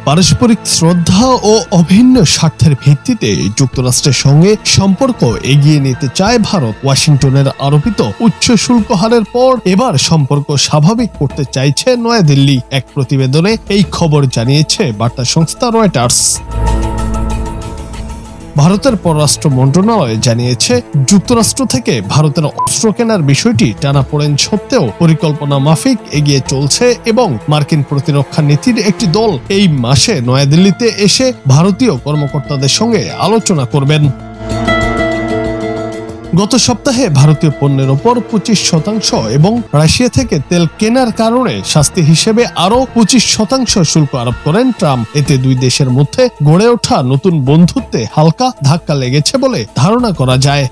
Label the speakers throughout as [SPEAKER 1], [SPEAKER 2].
[SPEAKER 1] পারস্পরিক শ্রদ্ধা ও অভিন্ন স্বার্থের ভিত্তিতে যুক্তরাষ্ট্রের সঙ্গে সম্পর্ক এগিয়ে নিতে চায় ভারত। ওয়াশিংটনের আরোপিত উচ্চ শুল্ক হারের পর এবার সম্পর্ক স্বাভাবিক করতে চাইছে নয়াদিল্লি। এক প্রতিবেদনে এই খবর জানিয়েছে বার্তা সংস্থা রয়টার্স। ভারতের পররাষ্ট্র মন্ত্রণালয় জানিয়েছে, যুক্তরাষ্ট্র থেকে ভারতের অস্ত্র কেনার বিষয়টি টানাপোড়েন সত্ত্বেও পরিকল্পনা মাফিক এগিয়ে চলছে এবং মার্কিন প্রতিরক্ষা নীতির একটি দল এই মাসে নয়াদিল্লিতে এসে ভারতীয় কর্মকর্তাদের সঙ্গে আলোচনা করবেন। গত সপ্তাহে ভারতীয় পণ্যের ওপর 25% এবং রাশিয়া থেকে তেল কেনার কারণে শাস্তি হিসেবে আরও 25% শুল্ক আরোপ করেন ট্রাম্প। এতে দুই দেশের মধ্যে গড়ে ওঠা নতুন বন্ধুত্বে হালকা ধাক্কা লেগেছে বলে ধারণা করা যায়।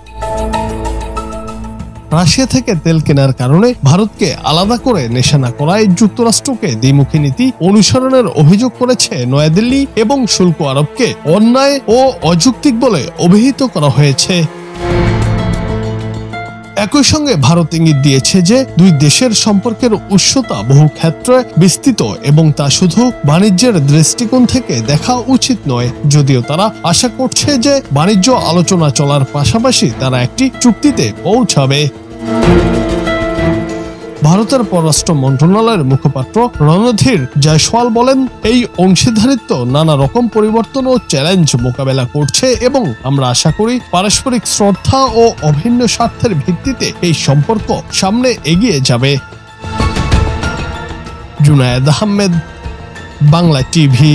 [SPEAKER 1] রাশিয়া থেকে তেল কেনার কারণে ভারতকে আলাদা করে নিশানা করায় যুক্তরাষ্ট্রকে দ্বিমুখী নীতি অনুসরণের অভিযোগ করেছে নয়াদিল্লি এবং শুল্ক আরোপকে অন্যায় ও অযৌক্তিক বলে অভিহিত করা হয়েছে। একই সঙ্গে ভারত ইঙ্গিত দিয়েছে যে দুই দেশের সম্পর্কের উষ্ণতা বহু ক্ষেত্রে বিস্তৃত এবং তা শুধু বাণিজ্যের দৃষ্টিকোণ থেকে দেখা উচিত নয়। যদিও তারা আশা করছে যে বাণিজ্য আলোচনা চলার পাশাপাশি তারা একটি চুক্তিতে পৌঁছাবে। ভারতের পররাষ্ট্র মন্ত্রণালয়ের মুখপাত্র রণধীর জয়সওয়াল বলেন, এই অংশীদারিত্ব নানা রকম পরিবর্তন ও চ্যালেঞ্জ মোকাবেলা করছে এবং আমরা আশা করি পারস্পরিক শ্রদ্ধা ও অভিন্ন স্বার্থের ভিত্তিতে এই সম্পর্ক সামনে এগিয়ে যাবে। জুনায়েদ আহমেদ, বাংলা টিভি।